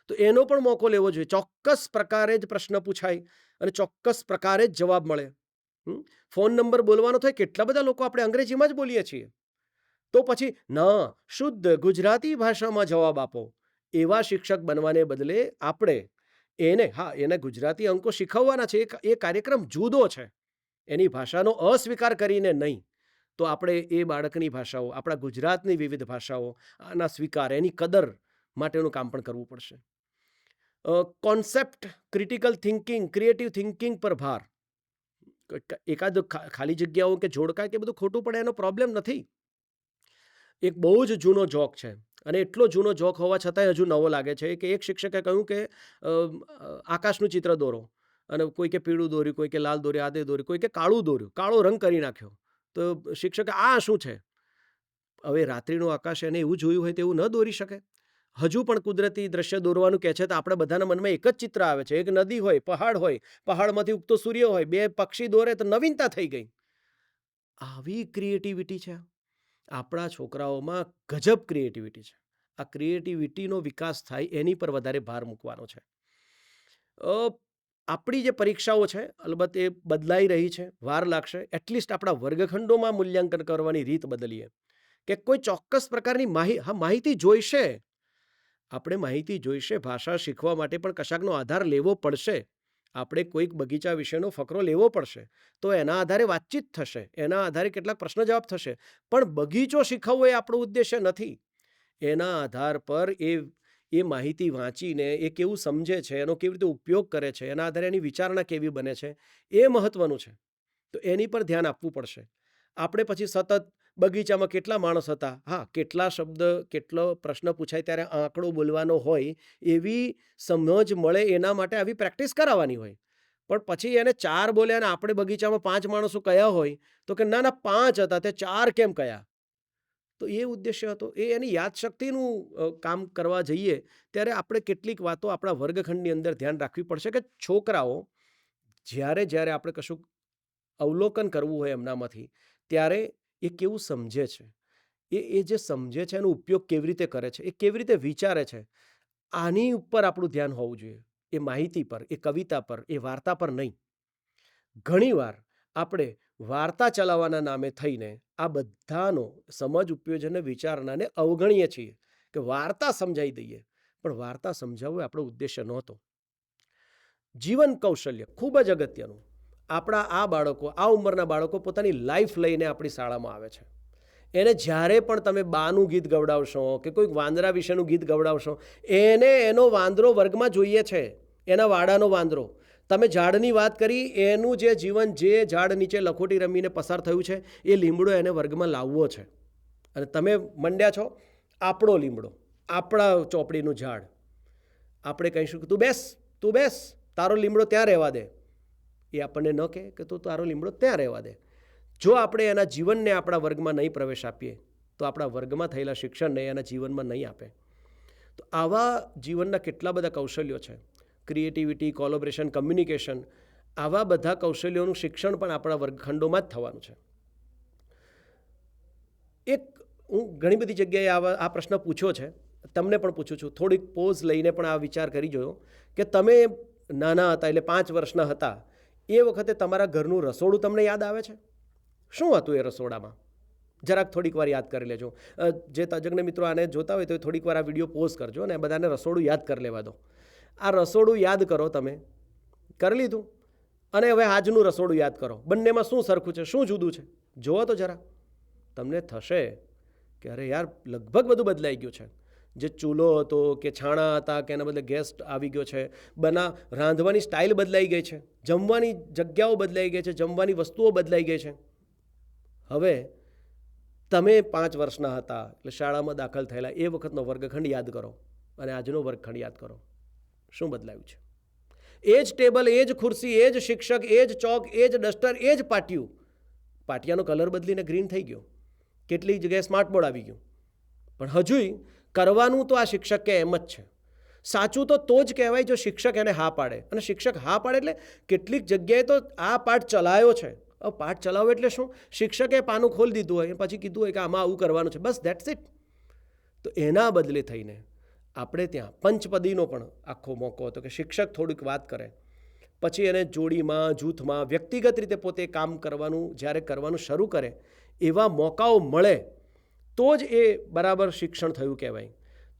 તો એનો પણ મોકો લેવો જોઈએ. ચોક્કસ પ્રકારે જ પ્રશ્ન પૂછાય અને ચોક્કસ પ્રકારે જ જવાબ મળે. ફોન નંબર બોલવાનો થાય, કેટલા બધા લોકો આપણે અંગ્રેજીમાં જ બોલીએ છીએ, તો પછી ના, શુદ્ધ ગુજરાતી ભાષામાં જવાબ આપો. એવા શિક્ષક બનવાને બદલે આપણે એને ગુજરાતી અંકો શીખવવાના છે, એ કાર્યક્રમ જુદો છે. એની ભાષાનો અસ્વીકાર કરીને નહીં, તો આપણે એ બાળકની ભાષાઓ, આપણા ગુજરાતની વિવિધ ભાષાઓ, આના સ્વીકાર, એની કદર માટેનું કામ પણ કરવું પડશે. Concept, critical thinking, creative thinking પર ભાર. એકાદ ખાલી જગ્યાઓ કે જોડકા કે બધું ખોટું પડે એનો પ્રોબ્લેમ નથી. એક બહુ જ જૂનો જોક છે, અને એટલો જૂનો જોક હોવા છતાંય હજુ નવો લાગે છે, કે એક શિક્ષકે કહ્યું કે આકાશનું ચિત્ર દોરો, અને કોઈ કે પીળું દોર્યું, કોઈ કે લાલ દોર્યું, આદે દોર્યું, કોઈ કે કાળું દોર્યું, કાળો રંગ કરી નાખ્યો. તો શિક્ષકે આ શું છે? હવે રાત્રિનું આકાશ એને એવું જોયું હોય તેવું ન દોરી શકે? હજુ પણ કુદરતી દ્રશ્ય દોરવાનું કહે છે તો આપણે બધાના મનમાં એક જ ચિત્ર આવે છે. એક નદી હોય, પહાડમાંથી ઉગતો સૂર્ય હોય, બે પક્ષી દોરે તો નવીનતા થઈ ગઈ. આવી ક્રિએટિવિટી છે આપણા છોકરાઓમાં, ગજબ ક્રિએટિવિટી છે. આ ક્રિએટિવિટીનો વિકાસ થાય એની પર વધારે ભાર મૂકવાનો છે. આપણી જે પરીક્ષાઓ છે અલબત્ત એ બદલાઈ રહી છે, વાર લાગશે. એટલીસ્ટ આપણા વર્ગખંડોમાં મૂલ્યાંકન કરવાની રીત બદલીએ, કે કોઈ ચોક્કસ પ્રકારની માહિતી જોઈશે. આપણે માહિતી જોઈશે. ભાષા શીખવા માટે પણ કશાકનો આધાર લેવો પડશે. આપણે કોઈક બગીચા વિશેનો ફકરો લેવો પડશે, તો એના આધારે વાતચીત થશે, એના આધારે કેટલાક પ્રશ્ન જવાબ થશે. પણ બગીચો શીખવવો એ આપણો ઉદ્દેશ્ય નથી. એના આધાર પર એ માહિતી વાંચીને એ કેવું સમજે છે, એનો કેવી રીતે ઉપયોગ કરે છે, એના આધારે એની વિચારણા કેવી બને છે, એ મહત્વનું છે. તો એની પર ધ્યાન આપવું પડશે. આપણે પછી સતત બગીચામાં કેટલા માણસ હતા? હા, કેટલા શબ્દ, કેટલો પ્રશ્ન પૂછાય ત્યારે આંકડો બોલવાનો હોય, એવી સમજ મળે એના માટે આવી પ્રેક્ટિસ કરાવવાની હોય. પણ પછી એને 4 બોલ્યા અને આપણે બગીચામાં 5 માણસો કયા હોય, તો કે ના, 5 હતા, તે 4 કેમ કયા? તો એ ઉદ્દેશ્ય હતો. એ એની યાદશક્તિનું કામ કરવા જઈએ ત્યારે આપણે કેટલીક વાતો આપણા વર્ગખંડની અંદર ધ્યાન રાખવી પડશે કે છોકરાઓ જ્યારે જ્યારે આપણે કશું અવલોકન કરવું હોય એમનામાંથી, ત્યારે એ કેવું સમજે છે, એ જે સમજે છે એનો ઉપયોગ કેવી રીતે કરે છે, એ કેવી રીતે વિચારે છે, આની ઉપર આપણું ધ્યાન હોવું જોઈએ. એ માહિતી પર, એ કવિતા પર, એ વાર્તા પર નહીં. ઘણીવાર આપણે વાર્તા ચલાવવાના નામે થઈને આ બધાનો સમજ, ઉપયોજન અને વિચારણાને અવગણીએ છીએ કે વાર્તા સમજાવી દઈએ, પણ વાર્તા સમજાવવું એ આપણો ઉદ્દેશ્ય નહોતો. જીવન કૌશલ્ય ખૂબ જ અગત્યનું. આપણા આ બાળકો, આ ઉંમરના બાળકો પોતાની લાઈફ લઈને આપણી શાળામાં આવે છે. એને જ્યારે પણ તમે બાનું ગીત ગવડાવશો કે કોઈક વાંદરા વિશેનું ગીત ગવડાવશો, એને એનો વાંદરો વર્ગમાં જોઈએ છે, એના વાડાનો વાંદરો. તમે ઝાડની વાત કરી, એનું જે જીવન જે ઝાડ નીચે લખોટી રમીને પસાર થયું છે, એ લીમડો એને વર્ગમાં લાવવો છે. અને તમે મંડ્યા છો આપણો લીમડો, આપણા ચોપડીનું ઝાડ. આપણે કહીશું કે તું બેસ, તારો લીમડો ત્યાં રહેવા દે. એ આપણને ન કહે કે તું તારો લીમડો ત્યાં રહેવા દે. જો આપણે એના જીવનને આપણા વર્ગમાં નહીં પ્રવેશ આપીએ, તો આપણા વર્ગમાં થયેલા શિક્ષણને એના જીવનમાં નહીં આપે. તો આવા જીવનના કેટલા બધા કૌશલ્યો છે. ક્રિએટિવિટી, કોલોબરેશન, કમ્યુનિકેશન, આવા બધા કૌશલ્યોનું શિક્ષણ પણ આપણા વર્ગખંડોમાં જ થવાનું છે. હું ઘણી બધી જગ્યાએ આ પ્રશ્ન પૂછ્યો છે, તમને પણ પૂછું છું. થોડીક પોઝ લઈને પણ આ વિચાર કરી જોયો કે તમે નાના હતા, એટલે 5 વર્ષના હતા, એ વખતે તમારા ઘરનું રસોડું તમને યાદ આવે છે? શું હતું એ રસોડામાં? જરાક થોડીક વાર યાદ કરી લેજો. જે તજજ્ઞ મિત્રો આને જોતા હોય તો થોડીક વાર આ વિડીયો પોઝ કરજો અને બધાને રસોડું યાદ કરી લેવા દો. આ રસોડું યાદ કરો, તમે કરી લીધું? અને હવે આજનું રસોડું યાદ કરો. બંનેમાં શું સરખું છે, શું જુદું છે? જુઓ તો જરા. તમને થશે કે અરે યાર, લગભગ બધું બદલાઈ ગયું છે. જે ચૂલો હતો કે છાણા હતા કે એના બદલે ગેસ આવી ગયો છે, રાંધવાની સ્ટાઇલ બદલાઈ ગઈ છે, જમવાની જગ્યાઓ બદલાઈ ગઈ છે, જમવાની વસ્તુઓ બદલાઈ ગઈ છે. હવે તમે 5 વર્ષના હતા, એટલે શાળામાં દાખલ થયેલા, એ વખતનો વર્ગખંડ યાદ કરો અને આજનો વર્ગખંડ યાદ કરો. શું બદલાયું છે? એ જ ટેબલ, એ જ ખુરશી, એ જ શિક્ષક, એ જ ચોક, એ જ ડસ્ટર, એ જ પાટિયું. પાટિયાનો કલર બદલીને ગ્રીન થઈ ગયો, કેટલીક જગ્યાએ સ્માર્ટ બોર્ડ આવી ગયું, પણ હજુય કરવાનું તો આ શિક્ષક કે એમ જ છે. સાચું તો જ કહેવાય જો શિક્ષક એને હા પાડે. અને શિક્ષક હા પાડે એટલે કેટલીક જગ્યાએ તો આ પાઠ ચલાવ્યો છે. પાઠ ચલાવો એટલે શું? શિક્ષકે પાનું ખોલી દીધું હોય, પછી કીધું હોય કે આમાં આવું કરવાનું છે, બસ ધેટ્સ ઇટ. તો એના બદલે થઈને આપણે ત્યાં પંચપદીનો પણ આખો મોકો હતો કે શિક્ષક થોડીક વાત કરે, પછી એને જોડીમાં, જૂથમાં, વ્યક્તિગત રીતે પોતે કામ કરવાનું જ્યારે કરવાનું શરૂ કરે, એવા મોકાઓ મળે તો જ એ બરાબર શિક્ષણ થયું કહેવાય.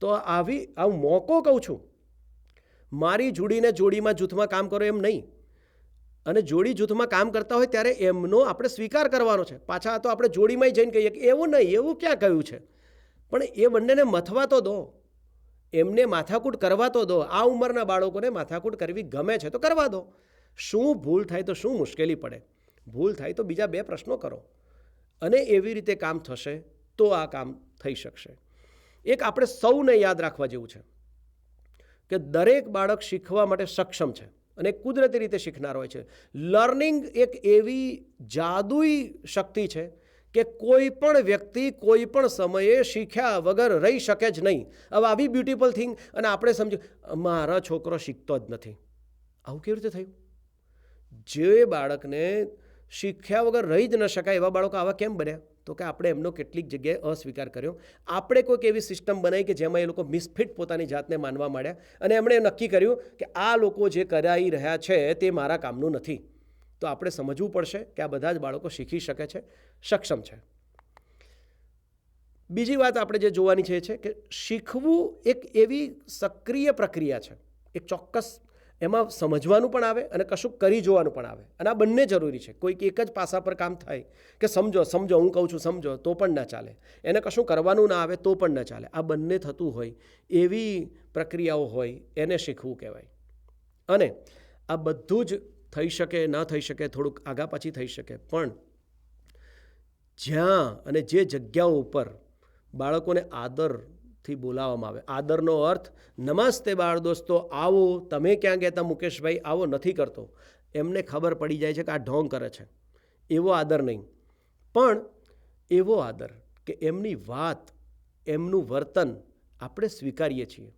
તો આ મોકો કહું છું, મારી જોડીને જોડીમાં, જૂથમાં કામ કરો એમ નહીં. અને જોડી જૂથમાં કામ કરતા હોય ત્યારે એમનો આપણે સ્વીકાર કરવાનો છે. પાછા તો આપણે જોડીમાં જઈને કહીએ કે એવું નહીં, એવું ક્યાં કહ્યું છે. પણ એ બંનેને મથવા તો દો, એમને માથાકૂટ કરવા તો દો. આ ઉંમરના બાળકોને માથાકૂટ કરવી ગમે છે તો કરવા દો. શું ભૂલ થાય તો શું મુશ્કેલી પડે? ભૂલ થાય તો બીજા 2 પ્રશ્નો કરો, અને એવી રીતે કામ થશે તો આ કામ થઈ શકશે. એક આપણે સૌને યાદ રાખવા જેવું છે કે દરેક બાળક શીખવા માટે સક્ષમ છે અને કુદરતી રીતે શીખનાર હોય છે. લર્નિંગ એક એવી જાદુઈ શક્તિ છે કે કોઈ પણ વ્યક્તિ કોઈ પણ સમયે શીખ્યા વગર રહી શકે જ નહીં. હવે આવી બ્યુટીફુલ થિંગ, અને આપણે સમજીએ મારા છોકરો શીખતો જ નથી. આવું કેવી રીતે થયું? જે બાળકને શીખ્યા વગર રહી જ ન શકાય એવા બાળકો આવા કેમ બન્યા? તો કે આપણે એમનો કેટલીક જગ્યાએ અસ્વીકાર કર્યો. આપણે કોઈક એવી સિસ્ટમ બનાવી કે જેમાં એ લોકો મિસફિટ પોતાની જાતને માનવા માંડ્યા, અને એમણે નક્કી કર્યું કે આ લોકો જે કરાવી રહ્યા છે તે મારા કામનું નથી. તો આપણે સમજવું પડશે કે આ બધા જ બાળકો શીખી શકે છે, સક્ષમ છે. બીજી વાત આપણે જે જોવાની છે કે શીખવું એક એવી સક્રિય પ્રક્રિયા છે. એક ચોક્કસ એમાં સમજવાનું પણ આવે અને કશું કરી જોવાનું પણ આવે, અને આ બંને જરૂરી છે. કોઈક એક જ પાસા પર કામ થાય કે સમજો, હું કહું છું સમજો, તો પણ ના ચાલે. એને કશું કરવાનું ના આવે તો પણ ના ચાલે. આ બંને થતું હોય એવી પ્રક્રિયાઓ હોય, એને શીખવું કહેવાય. અને આ બધું જ થઈ શકે, ના થઈ શકે, થોડુંક આગા પાછી થઈ શકે, પણ જ્યાં અને જે જગ્યાઓ ઉપર બાળકોને આદરથી બોલાવવામાં આવે, આદરનો અર્થ નમસ્તે બાળ દોસ્તો, આવો, તમે ક્યાં ગયા હતા મુકેશભાઈ, આવો નથી કરતો. એમને ખબર પડી જાય છે કે આ ઢોંગ કરે છે. એવો આદર નહીં, પણ એવો આદર કે એમની વાત, એમનું વર્તન આપણે સ્વીકારીએ છીએ.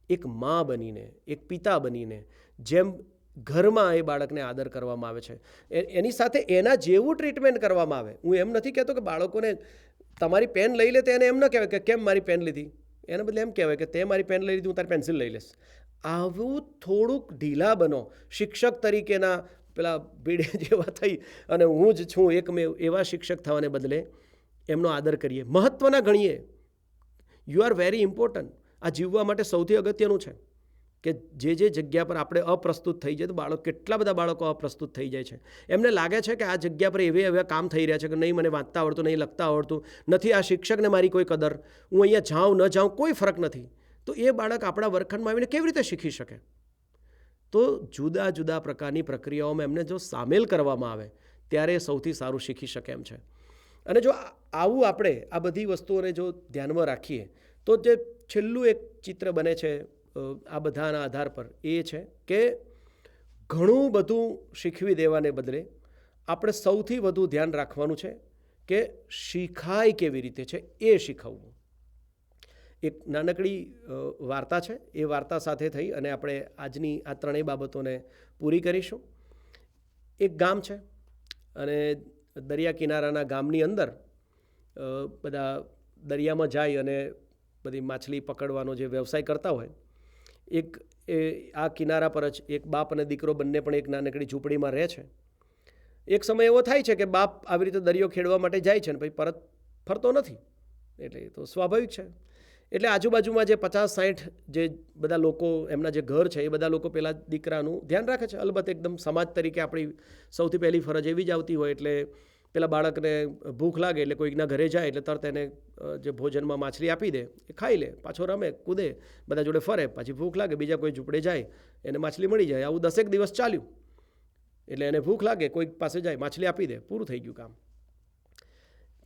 એક મા બનીને, એક પિતા બનીને જેમ ઘરમાં એ બાળકને આદર કરવામાં આવે છે, એની સાથે એના જેવું ટ્રીટમેન્ટ કરવામાં આવે. હું એમ નથી કહેતો કે બાળકોને તમારી પેન લઈ લે તો એને એમ ન કહેવાય કે કેમ મારી પેન લીધી, એના બદલે એમ કહેવાય કે તે મારી પેન લઈ લીધી, હું તારી પેન્સિલ લઈ લઈશ. આવું થોડુંક ઢીલા બનો. શિક્ષક તરીકેના પેલા ભીડે જેવા થઈ અને હું જ છું એકમેવ એવા શિક્ષક થવાને બદલે એમનો આદર કરીએ, મહત્ત્વના ગણીએ. You are very important. આ જીવવા માટે સૌથી અગત્યનું છે કે જે જગ્યા પર આપણે અપ્રસ્તુત થઈ જાય, તો કેટલા બધા બાળકો અપ્રસ્તુત થઈ જાય છે. એમને લાગે છે કે આ જગ્યા પર એવા કામ થઈ રહ્યા છે કે નહીં મને વાંચતા આવડતું, નહીં લખતા આવડતું, નથી આ શિક્ષકને મારી કોઈ કદર, હું અહીંયા જાઉં ન જાઉં કોઈ ફરક નથી. તો એ બાળક આપણા વર્ગખંડમાં આવીને કેવી રીતે શીખી શકે? તો જુદા જુદા પ્રકારની પ્રક્રિયાઓમાં એમને જો સામેલ કરવામાં આવે ત્યારે સૌથી સારું શીખી શકે એમ છે. અને જો આવું આપણે આ બધી વસ્તુઓને જો ધ્યાનમાં રાખીએ તો જે છેલ્લું એક ચિત્ર બને છે આ બધાના આધાર પર એ છે કે ઘણું બધું શીખવી દેવાને બદલે આપણે સૌથી વધુ ધ્યાન રાખવાનું છે કે શીખાય કેવી રીતે છે એ શીખવવું. એક નાનકડી વાર્તા છે, એ વાર્તા સાથે થઈ અને આપણે આજની આ ત્રણેય બાબતોને પૂરી કરીશું. એક ગામ છે અને દરિયા કિનારાના ગામની અંદર બધા દરિયામાં જાય અને બધી માછલી પકડવાનો જે વ્યવસાય કરતા હોય, આ કિનારા પર જ એક બાપ અને દીકરો બંને પણ એક નાનકડી ઝૂંપડીમાં રહે છે. એક સમય એવો થાય છે કે બાપ આવી રીતે દરિયો ખેડવા માટે જાય છે ને પછી પરત ફરતો નથી, એટલે એ તો સ્વાભાવિક છે. એટલે આજુબાજુમાં જે 50-60 જે બધા લોકો એમના જે ઘર છે એ બધા લોકો પેલા દીકરાનું ધ્યાન રાખે છે. અલબત્ત એકદમ સમાજ તરીકે આપણી સૌથી પહેલી ફરજ એવી જ આવતી હોય. એટલે પેલા બાળકને ભૂખ લાગે એટલે કોઈકના ઘરે જાય એટલે તરત એને જે ભોજનમાં માછલી આપી દે, એ ખાઈ લે, પાછો રમે કૂદે, બધા જોડે ફરે, પાછી ભૂખ લાગે બીજા કોઈ ઝૂંપડે જાય એને માછલી મળી જાય. આવું 10 દિવસ ચાલ્યું. એટલે એને ભૂખ લાગે, કોઈક પાસે જાય, માછલી આપી દે, પૂરું થઈ ગયું કામ.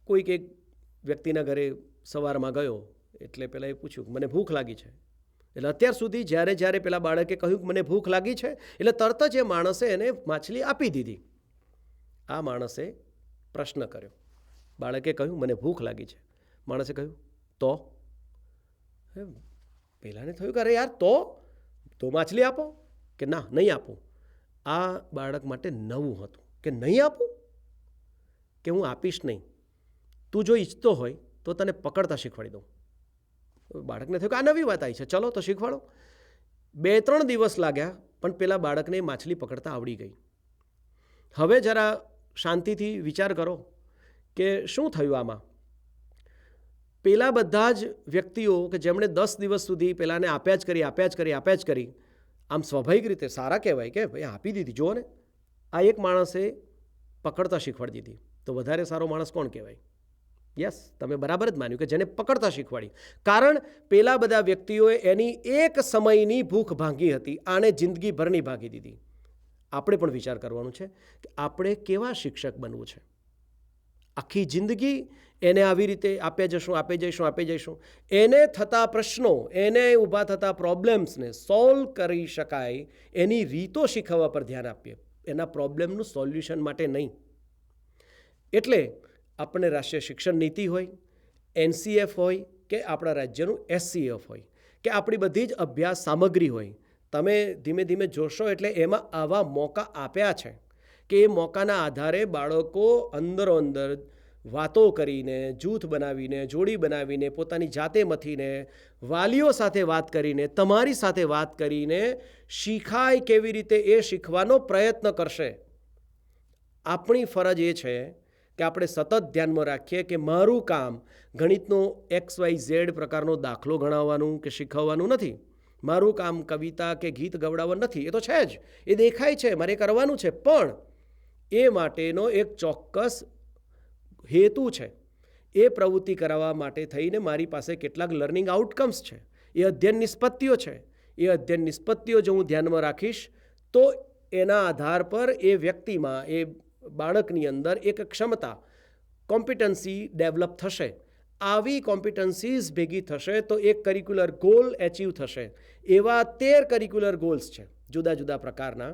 કોઈક એક વ્યક્તિના ઘરે સવારમાં ગયો એટલે પેલા એ પૂછ્યું મને ભૂખ લાગી છે. એટલે અત્યાર સુધી જ્યારે પેલા બાળકે કહ્યું કે મને ભૂખ લાગી છે એટલે તરત જ એ માણસે એને માછલી આપી દીધી. આ માણસે પ્રશ્ન કર્યો. બાળકે કહ્યું મને ભૂખ લાગી છે. માણસે કહ્યું તો? પેલાને થયું કે અરે યાર તો માછલી આપો, કે ના નહીં આપું. આ બાળક માટે નવું હતું કે નહીં આપું, કે હું આપીશ નહીં, તું જો ઈચ્છતો હોય તો તને પકડતા શીખવાડી દઉં. બાળકને થયું કે આ નવી વાત આવી છે, ચલો તો શીખવાડો. 2-3 દિવસ લાગ્યા પણ પેલા બાળકને માછલી પકડતા આવડી ગઈ. હવે જરા શાંતિથી વિચાર કરો કે શું થયું આમાં. પેલા બધા જ વ્યક્તિઓ કે જેમણે 10 દિવસ સુધી પેલાને આપ્યા જ કરી, આમ સ્વાભાવિક રીતે સારા કહેવાય કે ભાઈ આપી દીધી, જુઓ ને. આ એક માણસે પકડતા શીખવાડી દીધી, તો વધારે સારો માણસ કોણ કહેવાય? યસ, તમે બરાબર જ માન્યું કે જેને પકડતા શીખવાડી. કારણ પેલા બધા વ્યક્તિઓએ એની એક સમયની ભૂખ ભાંગી હતી, આને જિંદગીભરની ભાગી દીધી. આપણે પણ વિચાર કરવાનું છે કે આપણે કેવા શિક્ષક બનવું છે. આખી જિંદગી એને આવી રીતે આપે જઈશું. એને થતા પ્રશ્નો, એને ઊભા થતા પ્રોબ્લેમ્સને સોલ્વ કરી શકાય એની રીતો શીખવવા પર ધ્યાન આપીએ, એના પ્રોબ્લેમનું સોલ્યુશન માટે નહીં. એટલે આપણને રાષ્ટ્રીય શિક્ષણ નીતિ હોય, NCF હોય કે આપણા રાજ્યનું SCF હોય કે આપણી બધી જ અભ્યાસ સામગ્રી હોય, તમે ધીમે ધીમે જોશો એટલે એમાં આવા મોકા આપ્યા છે કે એ મોકાના આધારે બાળકો અંદરો અંદર વાતો કરીને, જૂથ બનાવીને, જોડી બનાવીને, પોતાની જાતે મથીને, વાલીઓ સાથે વાત કરીને, તમારી સાથે વાત કરીને શીખાય કેવી રીતે એ શીખવાનો પ્રયત્ન કરશે. આપણી ફરજ એ છે કે આપણે સતત ધ્યાનમાં રાખીએ કે મારું કામ ગણિતનો XYZ પ્રકારનો દાખલો ગણાવવાનું કે શીખવવાનું નથી. મારું કામ કવિતા કે ગીત ગવડાવવાનું નથી. એ તો છે જ, એ દેખાય છે, મારે કરવાનું છે, પણ એ માટેનો એક ચોક્કસ હેતુ છે. એ પ્રવૃત્તિ કરાવવા માટે થઈને મારી પાસે કેટલાક લર્નિંગ આઉટકમ્સ છે, એ અધ્યયન નિષ્પત્તિઓ છે. એ અધ્યયન નિષ્પત્તિઓ જો હું ધ્યાનમાં રાખીશ તો એના આધાર પર એ વ્યક્તિમાં, એ બાળકની અંદર એક ક્ષમતા, કોમ્પિટન્સી ડેવલપ થશે. આવી કોમ્પિટન્સીઝ ભેગી થશે તો એક કરિક્યુલર ગોલ એચીવ થશે. એવા 13 કરિક્યુલર ગોલ્સ છે જુદા જુદા પ્રકારના.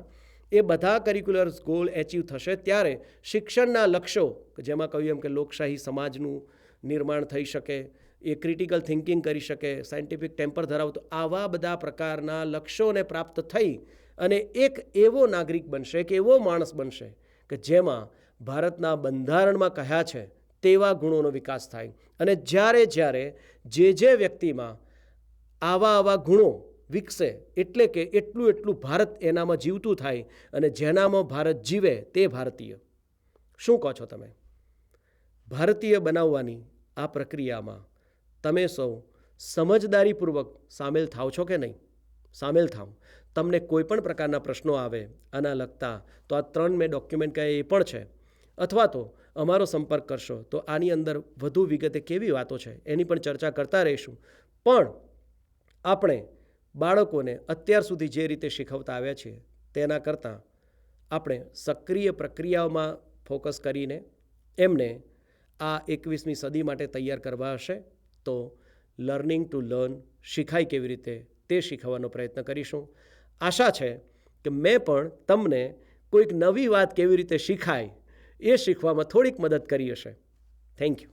એ બધા કરિક્યુલર ગોલ એચીવ થશે ત્યારે શિક્ષણના લક્ષ્યો, જેમાં કહ્યું એમ કે લોકશાહી સમાજનું નિર્માણ થઈ શકે, એ ક્રિટિકલ થિંકિંગ કરી શકે, સાયન્ટિફિક ટેમ્પર ધરાવતો, આવા બધા પ્રકારના લક્ષ્યોને પ્રાપ્ત થઈ અને એક એવો નાગરિક બનશે કે એવો માણસ બનશે કે જેમાં ભારતના બંધારણમાં કહ્યા છે તેવા ગુણોનો વિકાસ થાય. અને જ્યારે જ્યારે જે વ્યક્તિમાં આવા ગુણો વિકસે એટલે કે એટલું ભારત એનામાં જીવતું થાય અને જેનામાં ભારત જીવે તે ભારતીય. શું કહો છો તમે? ભારતીય બનાવવાની આ પ્રક્રિયામાં તમે સૌ સમજદારીપૂર્વક સામેલ થાવ છો કે નહીં? સામેલ થાવ. તમને કોઈ પણ પ્રકારના પ્રશ્નો આવે આના લગતા તો આ 3 મેં ડોક્યુમેન્ટ કહે એ પણ છે, અથવા તો અમારો સંપર્ક કરશો તો આની અંદર વધુ વિગતે કેવી વાતો છે એની પણ ચર્ચા કરતા રહીશું. પણ આપણે બાળકોને અત્યાર સુધી જે રીતે શીખવતા આવ્યા છીએ તેના કરતાં આપણે સક્રિય પ્રક્રિયાઓમાં ફોકસ કરીને એમને આ 21મી સદી માટે તૈયાર કરવા હશે. તો લર્નિંગ ટુ લર્ન, શીખાય કેવી રીતે તે શીખવવાનો પ્રયત્ન કરીશું. આશા છે કે મેં પણ તમને કોઈક નવી વાત કેવી રીતે શીખાય એ શીખવામાં થોડીક મદદ કરી હશે. Thank you.